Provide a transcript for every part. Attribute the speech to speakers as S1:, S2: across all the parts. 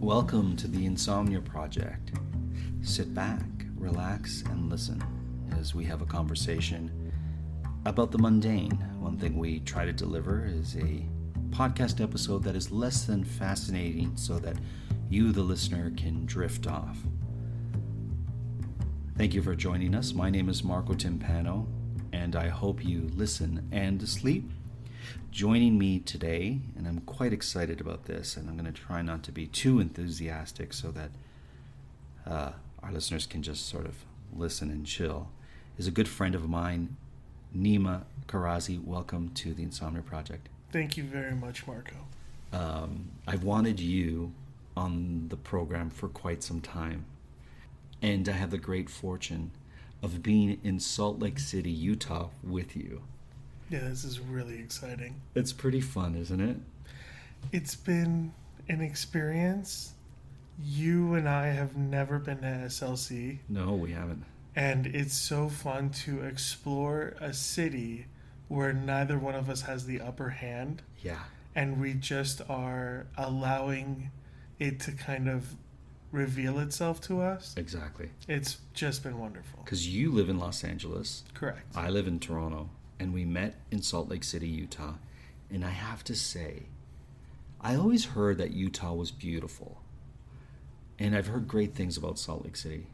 S1: Welcome to the Insomnia Project. Sit back, relax, and listen as we have a conversation about the mundane. One thing we try to deliver is a podcast episode that is less than fascinating so that you, the listener, can drift off. Thank you for joining us. My name is Marco Timpano, and I hope you listen and sleep. Joining me today, and I'm quite excited about this, and I'm going to try not to be too enthusiastic so that our listeners can just sort of listen and chill, is a good friend of mine, Nima Kharrazi. Welcome to the Insomnia Project.
S2: Thank you very much, Marco.
S1: I've wanted you on the program for quite some time, and I have the great fortune of being in Salt Lake City, Utah with you.
S2: Yeah, this is really exciting.
S1: It's pretty fun, isn't it?
S2: It's been an experience. You and I have never been to SLC.
S1: No, we haven't.
S2: And it's so fun to explore a city where neither one of us has the upper hand.
S1: Yeah.
S2: And we just are allowing it to kind of reveal itself to us.
S1: Exactly.
S2: It's just been wonderful.
S1: Because you live in Los Angeles.
S2: Correct.
S1: I live in Toronto. And we met in Salt Lake City, Utah. And I have to say, I always heard that Utah was beautiful. And I've heard great things about Salt Lake City.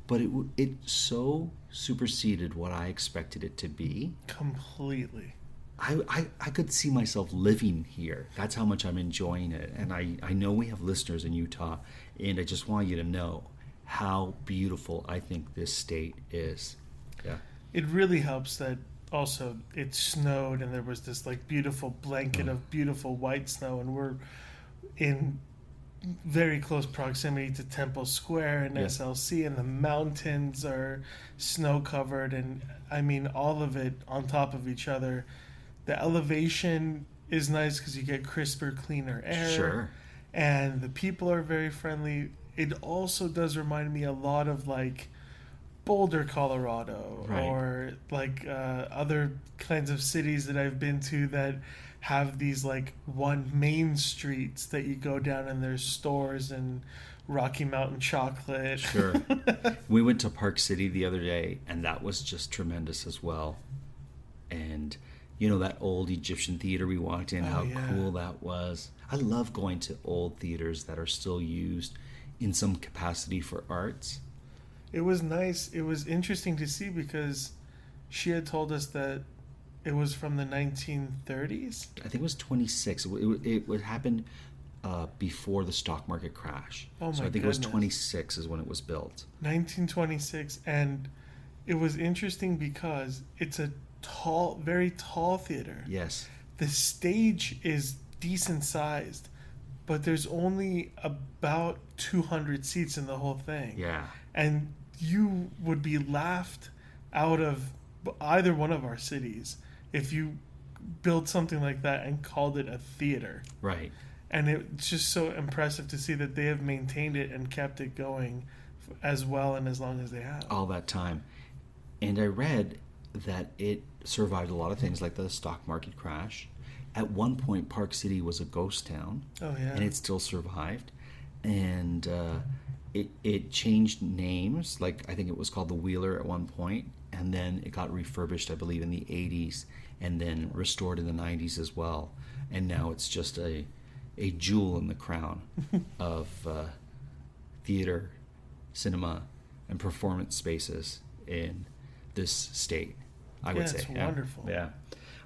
S1: But it so superseded what I expected it to be.
S2: Completely.
S1: I could see myself living here. That's how much I'm enjoying it. And I know we have listeners in Utah. And I just want you to know how beautiful I think this state is. Yeah.
S2: It really helps that also it snowed and there was this like beautiful blanket of beautiful white snow, and we're in very close proximity to Temple Square and SLC, and the mountains are snow covered, and I mean all of it on top of each other. The elevation is nice because you get crisper, cleaner air.
S1: Sure.
S2: And the people are very friendly. It also does remind me a lot of like Boulder, Colorado,
S1: right,
S2: or like other kinds of cities that I've been to that have these like one main streets that you go down and there's stores and Rocky Mountain chocolate.
S1: Sure. We went to Park City the other day, and that was just tremendous as well. And you know that old Egyptian theater we walked in, how cool that was. I love going to old theaters that are still used in some capacity for arts.
S2: It was nice. It was interesting to see because she had told us that it was from the 1930s.
S1: I think it was 26. It happened before the stock market crash.
S2: Oh my
S1: So I think
S2: goodness.
S1: it was 26 is when it was built.
S2: 1926. And it was interesting because it's a tall, very tall theater.
S1: Yes.
S2: The stage is decent sized, but there's only about 200 seats in the whole thing.
S1: Yeah.
S2: And you would be laughed out of either one of our cities if you built something like that and called it a theater.
S1: Right.
S2: And it's just so impressive to see that they have maintained it and kept it going as well and as long as they have.
S1: All that time. And I read that it survived a lot of things like the stock market crash. At one point, Park City was a ghost town.
S2: Oh, yeah.
S1: And it still survived. And it changed names. Like, I think it was called the Wheeler at one point, and then it got refurbished, I believe, in the 80s, and then restored in the 90s as well. And now it's just a jewel in the crown of theater, cinema, and performance spaces in this state, I would say.
S2: It's wonderful.
S1: Yeah.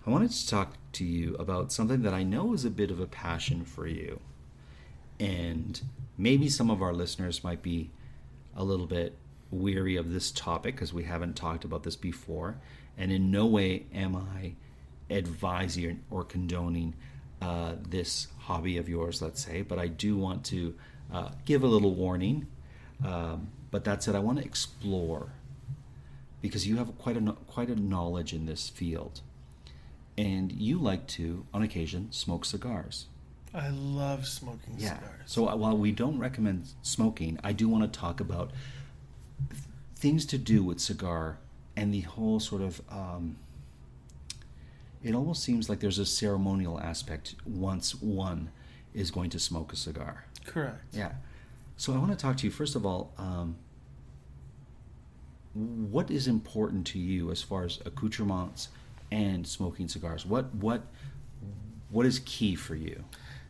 S1: I wanted to talk to you about something that I know is a bit of a passion for you. And maybe some of our listeners might be a little bit weary of this topic because we haven't talked about this before. And in no way am I advising or condoning this hobby of yours, let's say. But I do want to give a little warning. But that said, I want to explore because you have quite a knowledge in this field. And you like to, on occasion, smoke cigars.
S2: I love smoking cigars.
S1: So while we don't recommend smoking, I do want to talk about things to do with cigar and the whole sort of it almost seems like there's a ceremonial aspect once one is going to smoke a cigar.
S2: Correct.
S1: Yeah. So I want to talk to you, first of all, what is important to you as far as accoutrements and smoking cigars? What is key for you?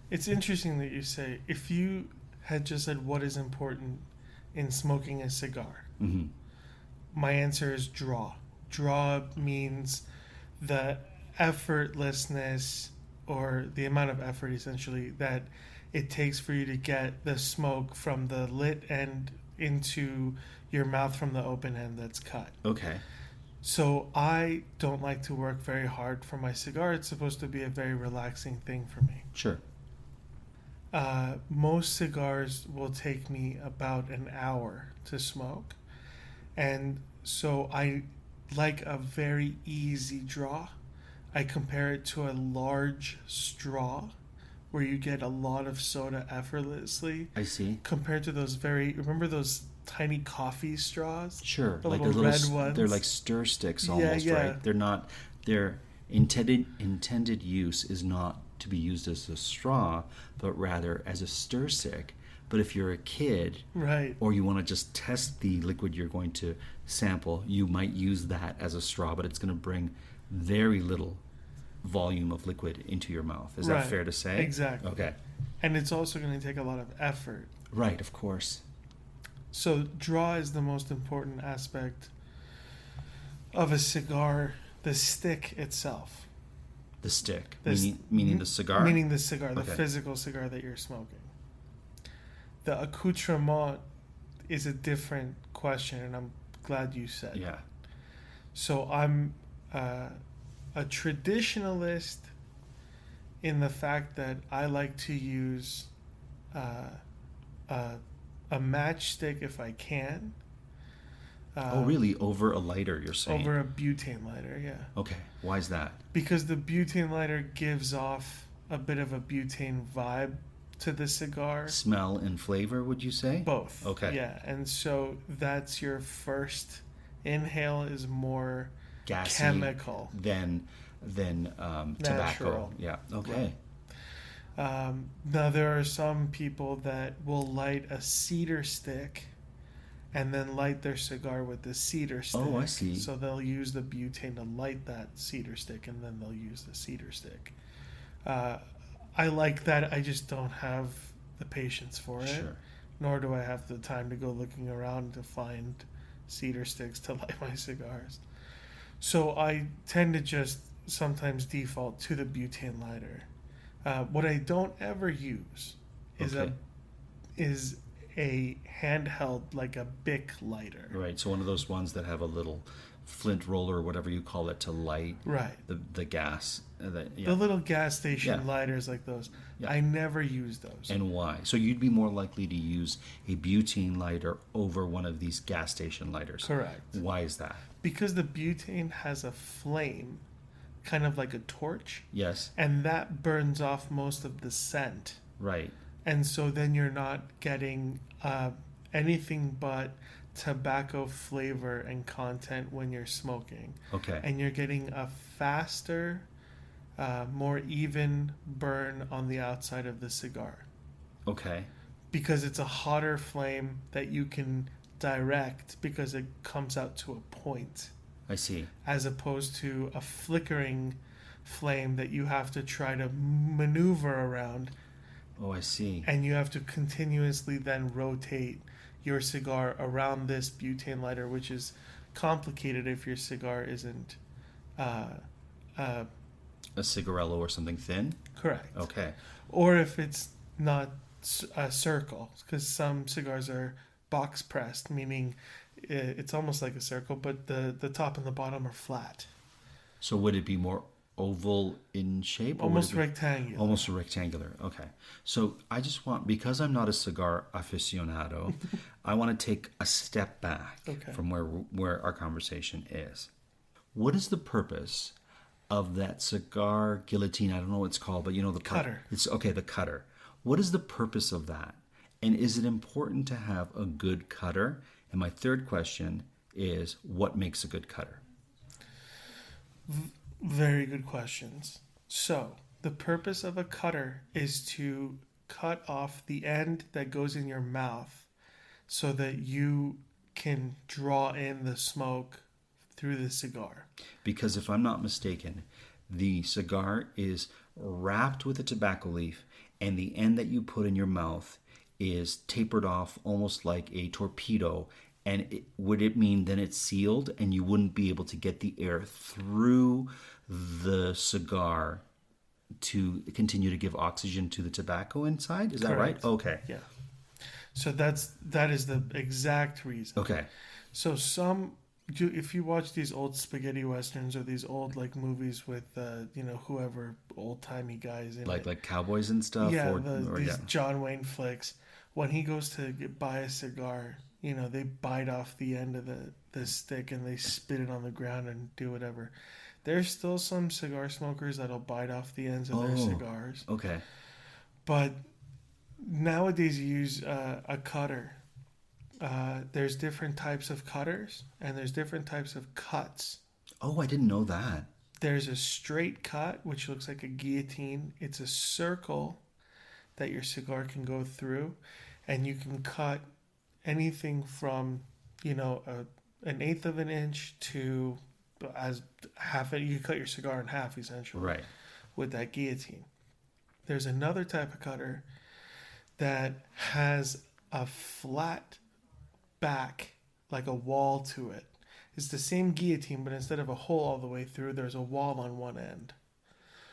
S2: It's interesting that you say, if you had just said what is important in smoking a cigar,
S1: Mm-hmm.
S2: my answer is draw. Draw means the effortlessness, or the amount of effort essentially that it takes for you to get the smoke from the lit end into your mouth from the open end that's cut.
S1: Okay.
S2: So I don't like to work very hard for my cigar. It's supposed to be a very relaxing thing for me.
S1: Sure.
S2: Most cigars will take me about an hour to smoke. And so I like a very easy draw. I compare it to a large straw where you get a lot of soda effortlessly,
S1: I see.
S2: compared to those remember those tiny coffee straws?
S1: Sure.
S2: The
S1: like
S2: little
S1: the
S2: red
S1: little,
S2: ones.
S1: they're like stir sticks
S2: Yeah,
S1: almost,
S2: yeah.
S1: right? They're not, their intended use is not to be used as a straw, but rather as a stir stick. But if you're a kid,
S2: Right.
S1: or you want to just test the liquid you're going to sample, you might use that as a straw, but it's going to bring very little volume of liquid into your mouth. Is
S2: Right.
S1: that fair to say?
S2: Exactly.
S1: Okay.
S2: And it's also going to take a lot of effort.
S1: Right, of course.
S2: So draw is the most important aspect of a cigar, the stick itself.
S1: The stick,
S2: The
S1: meaning the cigar?
S2: Meaning the cigar, the
S1: Okay.
S2: physical cigar that you're smoking. The accoutrement is a different question, and I'm glad you said.
S1: Yeah.
S2: So I'm a traditionalist in the fact that I like to use a matchstick if I can.
S1: Oh, really? Over a lighter, you're saying?
S2: Over a butane lighter, yeah.
S1: Okay. Why is that?
S2: Because the butane lighter gives off a bit of a butane vibe to the cigar.
S1: Smell and flavor, would you say?
S2: Both.
S1: Okay.
S2: Yeah, and so that's your first inhale is more
S1: Gassy
S2: chemical
S1: than tobacco.
S2: Natural.
S1: Yeah. Okay.
S2: Now there are some people that will light a cedar stick and then light their cigar with the cedar stick.
S1: Oh, I see.
S2: So they'll use the butane to light that cedar stick, and then they'll use the cedar stick. I like that. I just don't have the patience for it.
S1: Sure.
S2: Nor do I have the time to go looking around to find cedar sticks to light my cigars. So I tend to just sometimes default to the butane lighter. What I don't ever use is
S1: Okay.
S2: a handheld, like a Bic lighter.
S1: Right. So one of those ones that have a little flint roller or whatever you call it to light
S2: Right.
S1: the gas.
S2: The little gas station
S1: Yeah.
S2: lighters like those.
S1: Yeah.
S2: I never use those.
S1: And why? So you'd be more likely to use a butane lighter over one of these gas station lighters.
S2: Correct.
S1: Why is that?
S2: Because the butane has a flame, kind of like a torch,
S1: Yes.
S2: and that burns off most of the scent.
S1: Right.
S2: And so then you're not getting anything but tobacco flavor and content when you're smoking.
S1: Okay.
S2: And you're getting a faster, more even burn on the outside of the cigar.
S1: Okay.
S2: Because it's a hotter flame that you can direct because it comes out to a point,
S1: I see.
S2: as opposed to a flickering flame that you have to try to maneuver around,
S1: Oh, I see.
S2: and you have to continuously then rotate your cigar around this butane lighter, which is complicated if your cigar isn't
S1: A cigarello or something thin?
S2: correct.
S1: Okay.
S2: Or if it's not a circle, because some cigars are box pressed, meaning it's almost like a circle, but the top and the bottom are flat.
S1: So would it be more oval in shape? Or would
S2: Almost
S1: it be
S2: rectangular.
S1: almost rectangular. Okay. So I just want, because I'm not a cigar aficionado, I want to take a step back
S2: Okay.
S1: from where our conversation is. What is the purpose of that cigar guillotine? I don't know what it's called, but you know the
S2: Cutter.
S1: It's okay, the cutter. What is the purpose of that? And is it important to have a good cutter? And my third question is, what makes a good cutter?
S2: Very good questions. So, the purpose of a cutter is to cut off the end that goes in your mouth so that you can draw in the smoke through the cigar.
S1: Because if I'm not mistaken, the cigar is wrapped with a tobacco leaf, and the end that you put in your mouth is tapered off almost like a torpedo. And would it mean then it's sealed and you wouldn't be able to get the air through the cigar to continue to give oxygen to the tobacco inside? Is that right?
S2: Correct.
S1: Okay.
S2: Yeah. So that is the exact reason.
S1: Okay.
S2: So if you watch these old spaghetti westerns or these old like movies with whoever old timey guys in it,
S1: Like cowboys and stuff?
S2: yeah, these John Wayne flicks, when he goes to buy a cigar, they bite off the end of the stick and they spit it on the ground and do whatever. There's still some cigar smokers that'll bite off the ends of their cigars.
S1: Okay.
S2: But nowadays you use a cutter. There's different types of cutters and there's different types of cuts.
S1: Oh, I didn't know that.
S2: There's a straight cut, which looks like a guillotine. It's a circle that your cigar can go through, and you can cut anything from, an eighth of an inch to as half. You cut your cigar in half, essentially,
S1: Right.
S2: with that guillotine. There's another type of cutter that has a flat back, like a wall to it. It's the same guillotine, but instead of a hole all the way through, there's a wall on one end.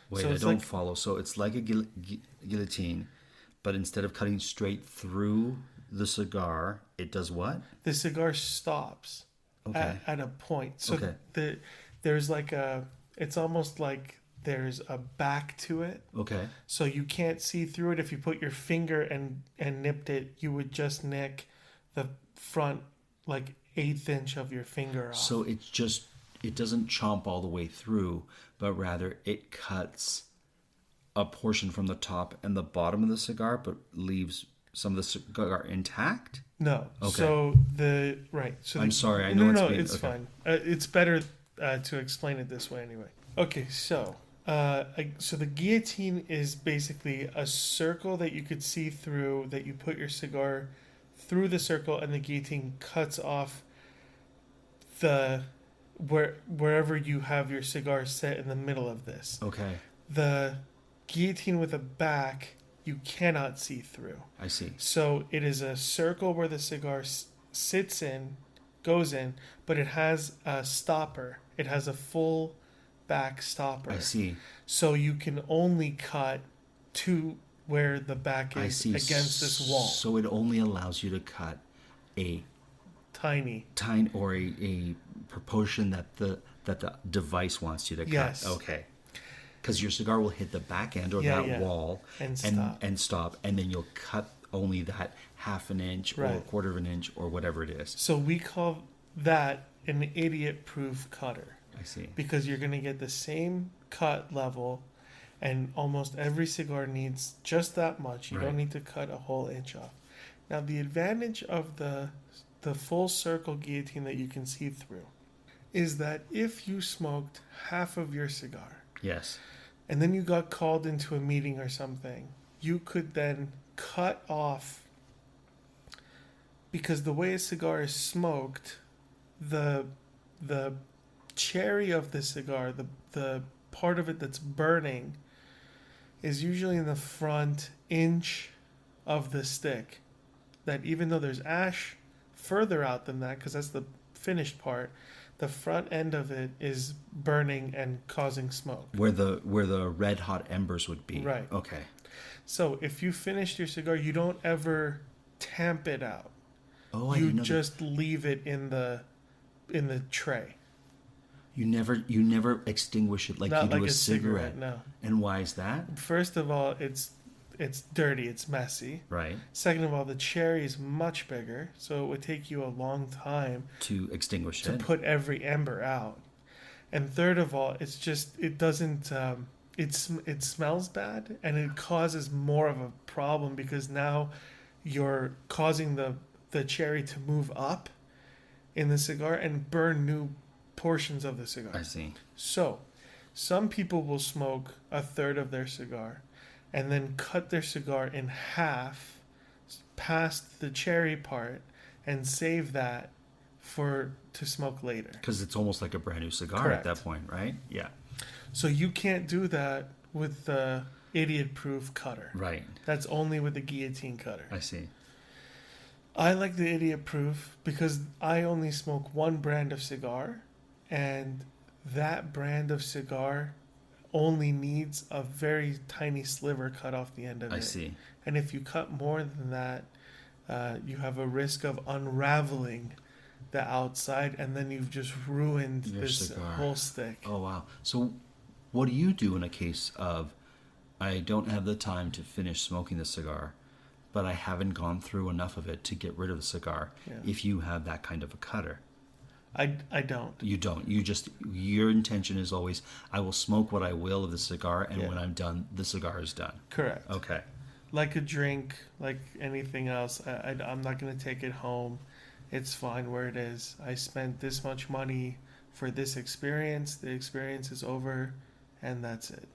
S1: Wait, I don't follow. So it's like a guillotine, but instead of cutting straight through the cigar, it does what?
S2: The cigar stops at a point. So there's like it's almost like there's a back to it.
S1: Okay.
S2: So you can't see through it. If you put your finger and nipped it, you would just nick the front like eighth inch of your finger off.
S1: So it doesn't chomp all the way through, but rather it cuts a portion from the top and the bottom of the cigar, but leaves some of the cigar intact?
S2: No.
S1: Okay.
S2: So I'm
S1: sorry. I know
S2: it's fine. It's better to explain it this way anyway. Okay. So the guillotine is basically a circle that you could see through, that you put your cigar through the circle, and the guillotine cuts off wherever you have your cigar set in the middle of this.
S1: Okay.
S2: The guillotine with a back you cannot see through.
S1: I see.
S2: So it is a circle where the cigar goes in, but it has a stopper. It has a full back stopper.
S1: I see.
S2: So you can only cut to where the back is against this wall.
S1: So it only allows you to cut a
S2: tiny
S1: or a proportion that the device wants you to cut.
S2: Yes.
S1: Okay. Because your cigar will hit the back end or wall and stop, and then you'll cut only that half an inch or a quarter of an inch or whatever it is.
S2: So we call that an idiot-proof cutter.
S1: I see.
S2: Because you're going to get the same cut level, and almost every cigar needs just that much. You don't need to cut a whole inch off. Now, the advantage of the full circle guillotine that you can see through is that if you smoked half of your cigar,
S1: yes,
S2: and then you got called into a meeting or something, you could then cut off, because the way a cigar is smoked, the cherry of the cigar, the part of it that's burning, is usually in the front inch of the stick. That even though there's ash further out than that, because that's the finished part, the front end of it is burning and causing smoke. Where
S1: the red hot embers would be.
S2: Right.
S1: Okay.
S2: So if you finished your cigar, you don't ever tamp it out.
S1: Oh,
S2: you just leave it in the tray.
S1: You never extinguish it like you do a cigarette.
S2: No.
S1: And why is that?
S2: First of all, it's dirty, it's messy.
S1: Right.
S2: Second of all, the cherry is much bigger, so it would take you a long time
S1: to extinguish
S2: it, to put every ember out. And third of all, it smells bad, and it causes more of a problem because now you're causing the cherry to move up in the cigar and burn new portions of the cigar.
S1: I see.
S2: So, some people will smoke a third of their cigar. and then cut their cigar in half past the cherry part and save that to smoke later.
S1: Because it's almost like a brand new cigar
S2: Correct.
S1: at that point, right? Yeah.
S2: So you can't do that with the idiot-proof cutter.
S1: Right.
S2: That's only with the guillotine cutter.
S1: I see.
S2: I like the idiot-proof because I only smoke one brand of cigar, and that brand of cigar only needs a very tiny sliver cut off the end of it.
S1: I see.
S2: And if you cut more than that, you have a risk of unraveling the outside, and then you've just ruined
S1: Your
S2: this
S1: cigar.
S2: whole stick.
S1: Oh, wow. So what do you do in a case of, I don't have the time to finish smoking the cigar, but I haven't gone through enough of it to get rid of the cigar,
S2: Yeah.
S1: if you have that kind of a cutter?
S2: I don't.
S1: You don't. Your intention is always, I will smoke what I will of the cigar, and
S2: Yeah.
S1: when I'm done, the cigar is done.
S2: Correct.
S1: Okay.
S2: Like a drink, like anything else, I'm not going to take it home. It's fine where it is. I spent this much money for this experience. The experience is over, and that's it.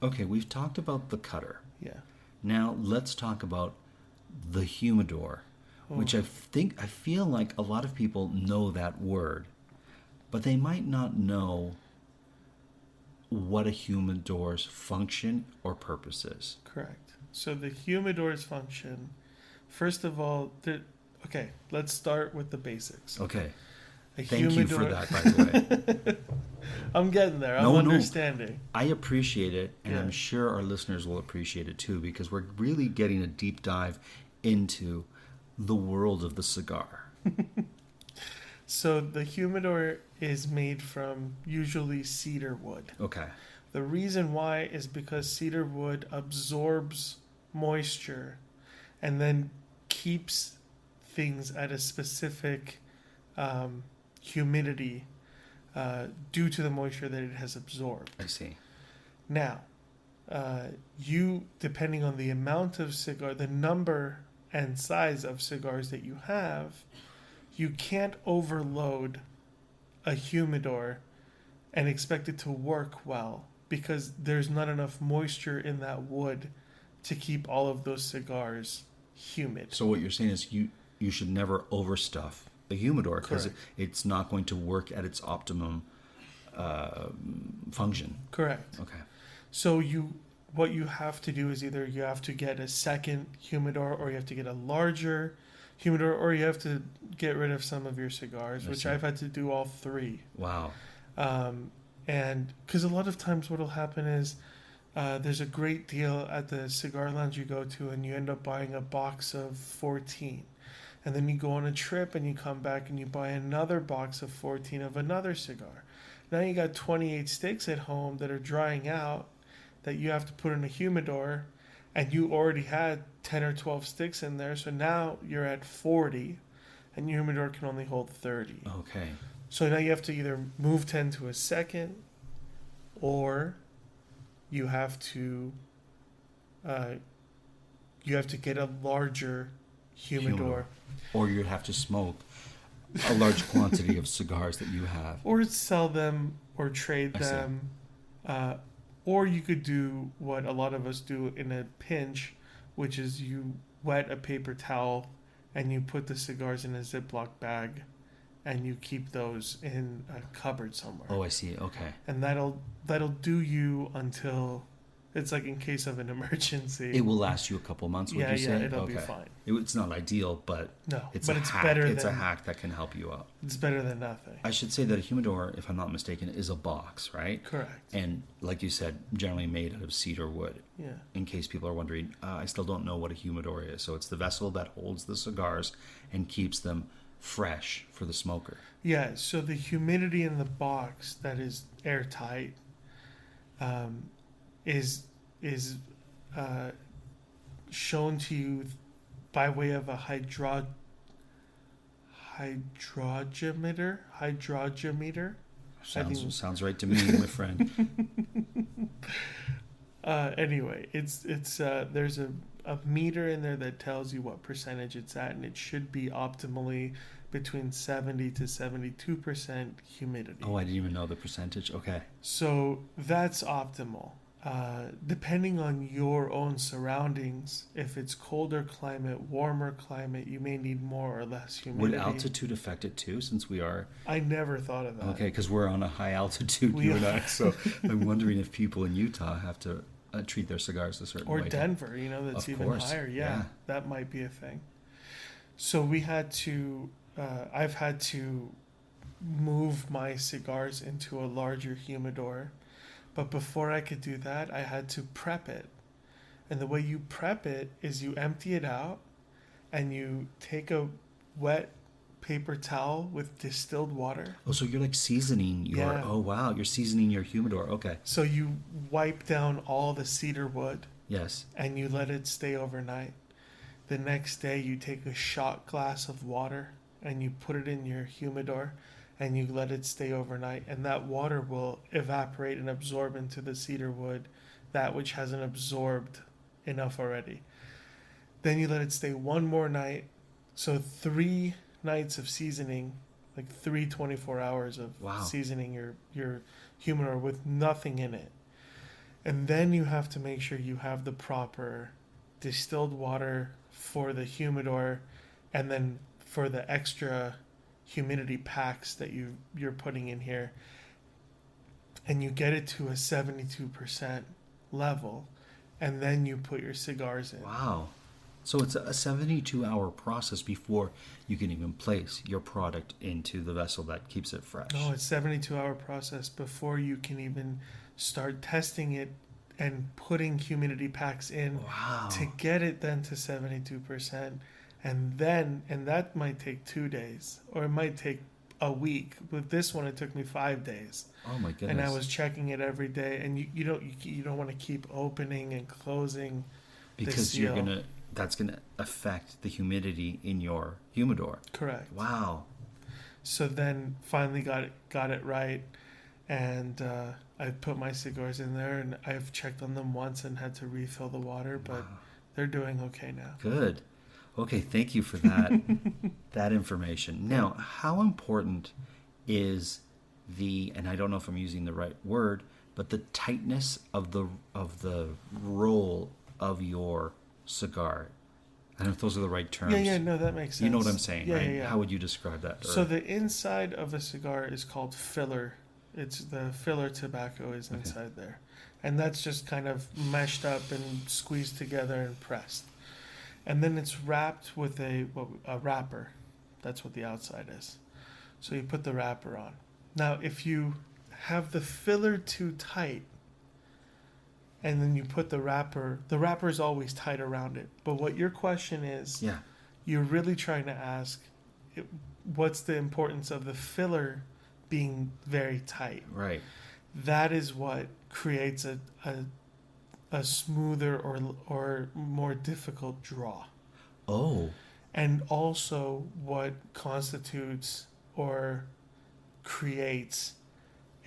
S1: Okay, we've talked about the cutter.
S2: Yeah.
S1: Now let's talk about the humidor, which I feel like a lot of people know that word, but they might not know what a humidor's function or purpose is.
S2: Correct. So the humidor's function, first of all, okay, let's start with the basics.
S1: Okay.
S2: A
S1: Thank you for
S2: humidor-
S1: that, by the way.
S2: I'm getting there. I'm
S1: No.
S2: understanding.
S1: I appreciate it, and
S2: Yeah.
S1: I'm sure our listeners will appreciate it too, because we're really getting a deep dive into the world of the cigar.
S2: So the humidor is made from usually cedar wood.
S1: Okay.
S2: The reason why is because cedar wood absorbs moisture and then keeps things at a specific humidity due to the moisture that it has absorbed.
S1: I see.
S2: Now, you, depending on the amount of cigar, the number and size of cigars that you have, you can't overload a humidor and expect it to work well because there's not enough moisture in that wood to keep all of those cigars humid.
S1: So what you're saying is you should never overstuff the humidor, because
S2: Correct.
S1: it's not going to work at its optimum function.
S2: Correct.
S1: Okay.
S2: So what you have to do is either you have to get a second humidor, or you have to get a larger humidor, or you have to get rid of some of your cigars,
S1: I
S2: which
S1: see.
S2: I've had to do all three.
S1: Wow.
S2: And because a lot of times what will happen is there's a great deal at the cigar lounge you go to, and you end up buying a box of 14. And then you go on a trip and you come back and you buy another box of 14 of another cigar. Now you got 28 sticks at home that are drying out that you have to put in a humidor, and you already had 10 or 12 sticks in there. So now you're at 40 and your humidor can only hold 30.
S1: Okay.
S2: So now you have to either move 10 to a second, or you have to get a larger humidor.
S1: Or you'd have to smoke a large quantity of cigars that you have.
S2: Or sell them or trade
S1: I see.
S2: them. Or you could do what a lot of us do in a pinch, which is you wet a paper towel and you put the cigars in a Ziploc bag and you keep those in a cupboard somewhere.
S1: Oh, I see. Okay.
S2: And that'll do you until it's like in case of an emergency.
S1: It will last you a couple months, would
S2: Yeah,
S1: you say?
S2: it'll be fine.
S1: It's not ideal, but
S2: No,
S1: it's
S2: but
S1: a
S2: it's
S1: hack.
S2: better
S1: It's a
S2: than
S1: hack that can help you out.
S2: it's better than nothing.
S1: I should say that a humidor, if I'm not mistaken, is a box, right?
S2: Correct.
S1: And like you said, generally made out of cedar wood.
S2: Yeah.
S1: In case people are wondering, I still don't know what a humidor is. So it's the vessel that holds the cigars and keeps them fresh for the smoker.
S2: Yeah, so the humidity in the box that is airtight is shown to you by way of a hydrogeometer.
S1: Sounds right to me, my friend.
S2: Anyway, it's there's a meter in there that tells you what percentage it's at, and it should be optimally between 70 to 72% humidity.
S1: Oh, I didn't even know the percentage. Okay.
S2: So that's optimal. depending on your own surroundings, if it's colder climate, warmer climate, you may need more or less humidity.
S1: Would altitude affect it too, since we are
S2: I never thought of that.
S1: okay? Because we're on a high altitude,
S2: We
S1: you and I.
S2: are.
S1: So I'm wondering if people in Utah have to treat their cigars a certain
S2: Or
S1: way.
S2: Denver, that's
S1: Of
S2: even
S1: course,
S2: higher.
S1: yeah.
S2: That might be a thing. So we had to, I've had to move my cigars into a larger humidor. But before I could do that, I had to prep it. And the way you prep it is you empty it out and you take a wet paper towel with distilled water.
S1: Oh, so you're like seasoning your.
S2: Yeah.
S1: Oh wow, you're seasoning your humidor. Okay.
S2: So you wipe down all the cedar wood
S1: Yes.
S2: and you let it stay overnight. The next day, you take a shot glass of water and you put it in your humidor and you let it stay overnight. And that water will evaporate and absorb into the cedar wood that which hasn't absorbed enough already. Then you let it stay one more night. So 3 nights of seasoning, like 24 hours of
S1: Wow.
S2: seasoning your humidor with nothing in it. And then you have to make sure you have the proper distilled water for the humidor, and then for the extra humidity packs that you're putting in here, and you get it to a 72% level, and then you put your cigars in.
S1: Wow. So it's a 72-hour process before you can even place your product into the vessel that keeps it fresh.
S2: No, it's 72-hour process before you can even start testing it and putting humidity packs in
S1: Wow.
S2: to get it then to 72%. And that might take 2 days, or it might take a week. With this one, it took me 5 days.
S1: Oh my goodness.
S2: And I was checking it every day. And you don't want to keep opening and closing
S1: because
S2: the seal.
S1: that's gonna affect the humidity in your humidor.
S2: Correct.
S1: Wow.
S2: So then finally got it right, and I put my cigars in there, and I've checked on them once and had to refill the water, but they're doing okay now.
S1: Good. Okay, thank you for that that information. Now, how important is and I don't know if I'm using the right word, but the tightness of the roll of your cigar? I don't know if those are the right terms.
S2: Yeah, no, that makes sense.
S1: You know what I'm saying,
S2: Yeah,
S1: right?
S2: yeah.
S1: How would you describe that?
S2: So the inside of a cigar is called filler. It's the filler tobacco is inside there. And that's just kind of meshed up and squeezed together and pressed. And then it's wrapped with a wrapper. That's what the outside is. So you put the wrapper on. Now, if you have the filler too tight, and then you put the wrapper is always tight around it. But what your question is,
S1: yeah.
S2: you're really trying to ask, what's the importance of the filler being very tight?
S1: Right.
S2: That is what creates a smoother or more difficult draw.
S1: Oh.
S2: And also what constitutes or creates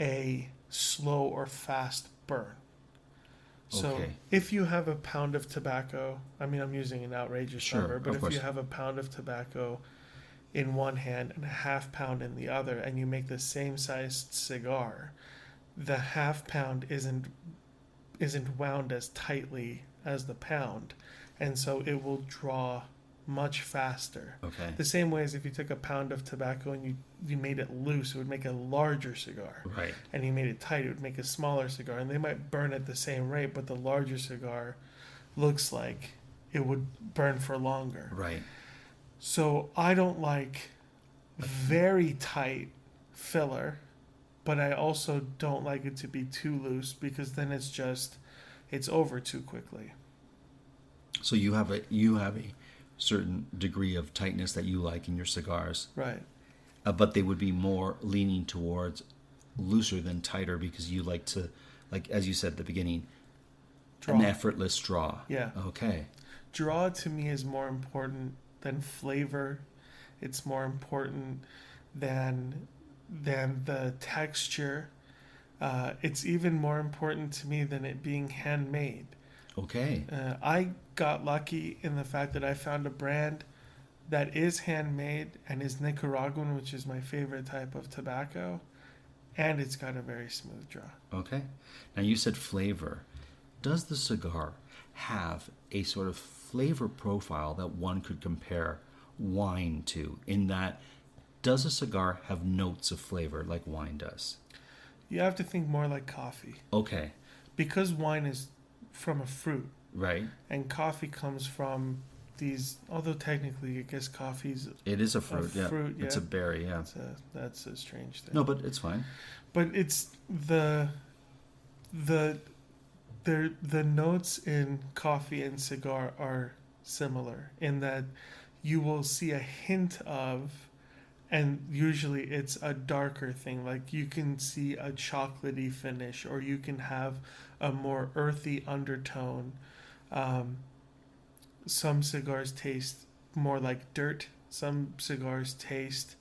S2: a slow or fast burn. So
S1: Okay.
S2: if you have a pound of tobacco, I mean, I'm using an outrageous number, but if you have a pound of tobacco in one hand and a half pound in the other, and you make the same sized cigar, the half pound isn't wound as tightly as the pound, and so it will draw much faster.
S1: Okay.
S2: The same way as if you took a pound of tobacco and you made it loose, it would make a larger cigar.
S1: Right.
S2: And you made it tight, it would make a smaller cigar. And they might burn at the same rate, but the larger cigar looks like it would burn for longer.
S1: Right.
S2: So I don't like very tight filler, but I also don't like it to be too loose, because then it's over too quickly.
S1: So you have a certain degree of tightness that you like in your cigars.
S2: Right.
S1: But they would be more leaning towards looser than tighter, because you like to, like as you said at the beginning,
S2: Draw.
S1: an effortless draw.
S2: Yeah.
S1: Okay.
S2: Draw to me is more important than flavor. It's more important than the texture. It's even more important to me than it being handmade.
S1: Okay.
S2: I got lucky in the fact that I found a brand that is handmade and is Nicaraguan, which is my favorite type of tobacco, and it's got a very smooth draw.
S1: Okay. Now you said flavor. does the cigar have a sort of flavor profile that one could compare wine to? In that, does a cigar have notes of flavor like wine does?
S2: You have to think more like coffee.
S1: Okay.
S2: Because wine is from a fruit.
S1: Right.
S2: And coffee comes from these, although technically I guess coffee's
S1: It is a fruit, yeah.
S2: yeah.
S1: It's a berry, yeah.
S2: That's a strange thing.
S1: No, but it's fine.
S2: But it's the notes in coffee and cigar are similar in that you will see a hint of, and usually it's a darker thing. Like you can see a chocolatey finish, or you can have a more earthy undertone. Some cigars taste more like dirt. Some cigars taste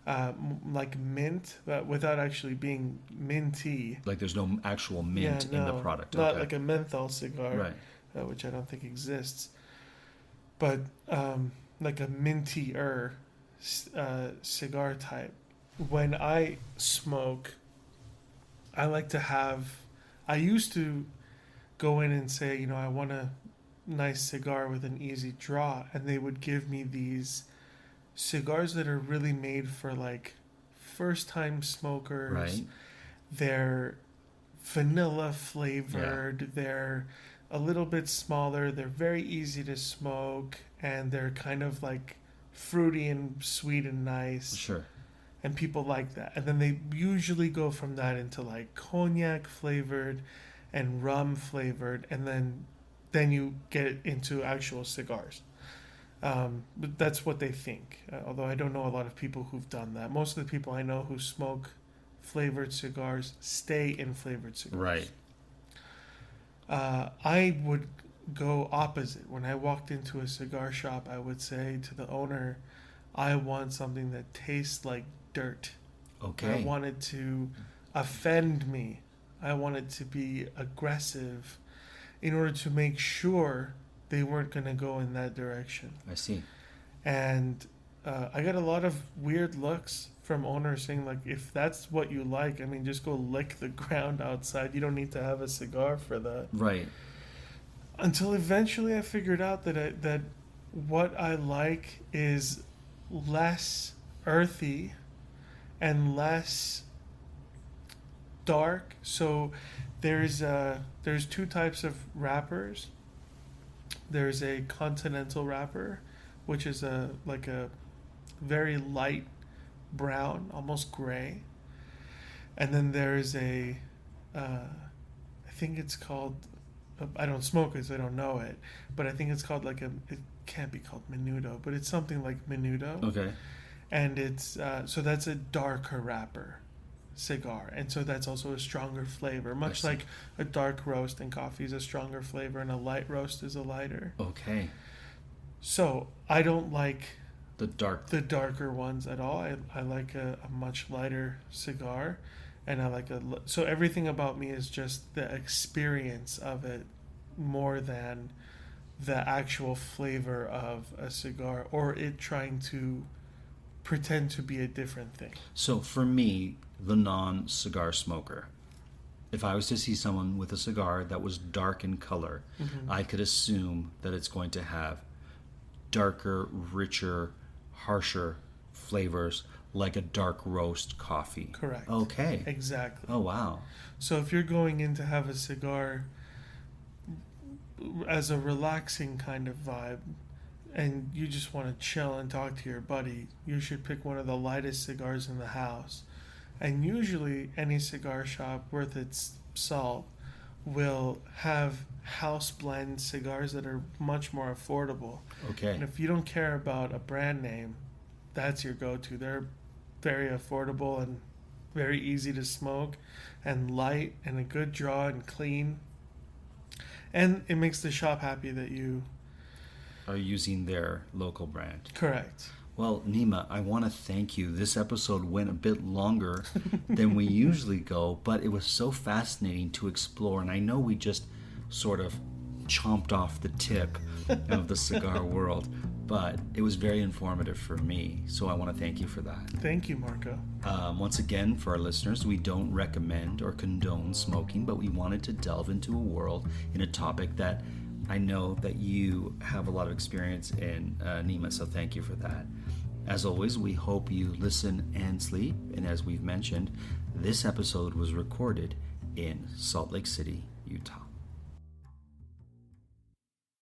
S2: like mint, but without actually being minty.
S1: Like there's no actual mint in the product.
S2: Not like a menthol cigar,
S1: right.
S2: Which I don't think exists. But like a mintier cigar type. When I smoke, I like to have. I used to go in and say, I want a nice cigar with an easy draw, and they would give me these cigars that are really made for like first time smokers.
S1: Right.
S2: They're vanilla flavored. Yeah. They're a little bit smaller. They're very easy to smoke, and they're kind of like fruity and sweet and nice.
S1: Sure.
S2: And people like that. And then they usually go from that into like cognac flavored and rum flavored, and then you get into actual cigars. But that's what they think. Although I don't know a lot of people who've done that. Most of the people I know who smoke flavored cigars stay in flavored cigars.
S1: Right.
S2: I would go opposite. When I walked into a cigar shop, I would say to the owner, I want something that tastes like dirt.
S1: Okay.
S2: I want it to offend me. I want it to be aggressive in order to make sure they weren't going to go in that direction.
S1: I see.
S2: And I got a lot of weird looks from owners saying, like, if that's what you like, I mean, just go lick the ground outside. You don't need to have a cigar for that.
S1: Right.
S2: Until eventually I figured out that what I like is less earthy and less dark. So there's two types of wrappers. There's a continental wrapper, which is a very light brown, almost gray. And then there's I think it's called, I don't smoke it, so I don't know it, but I think it's called it can't be called menudo, but it's something like menudo.
S1: Okay.
S2: And it's, so that's a darker wrapper cigar, and so that's also a stronger flavor, much like a dark roast in coffee is a stronger flavor and a light roast is a lighter.
S1: Okay.
S2: So I don't like
S1: the
S2: darker ones at all. I like a much lighter cigar, and I like so everything about me is just the experience of it more than the actual flavor of a cigar or it trying to pretend to be a different thing.
S1: So for me, the non-cigar smoker, if I was to see someone with a cigar that was dark in color, mm-hmm. I could assume that it's going to have darker, richer, harsher flavors like a dark roast coffee.
S2: Correct.
S1: Okay.
S2: Exactly.
S1: Oh, wow.
S2: So if you're going in to have a cigar as a relaxing kind of vibe, and you just want to chill and talk to your buddy, you should pick one of the lightest cigars in the house. And usually any cigar shop worth its salt will have house blend cigars that are much more affordable.
S1: Okay.
S2: And if you don't care about a brand name, that's your go-to. They're very affordable and very easy to smoke and light and a good draw and clean. And it makes the shop happy that you
S1: are using their local brand.
S2: Correct.
S1: Well, Nima, I want to thank you. This episode went a bit longer than we usually go, but it was so fascinating to explore. And I know we just sort of chomped off the tip of the cigar world, but it was very informative for me. So I want to thank you for that.
S2: Thank you, Marco.
S1: Once again, for our listeners, we don't recommend or condone smoking, but we wanted to delve into a world in a topic that I know that you have a lot of experience in, Nima, so thank you for that. As always, we hope you listen and sleep, and as we've mentioned, this episode was recorded in Salt Lake City, Utah.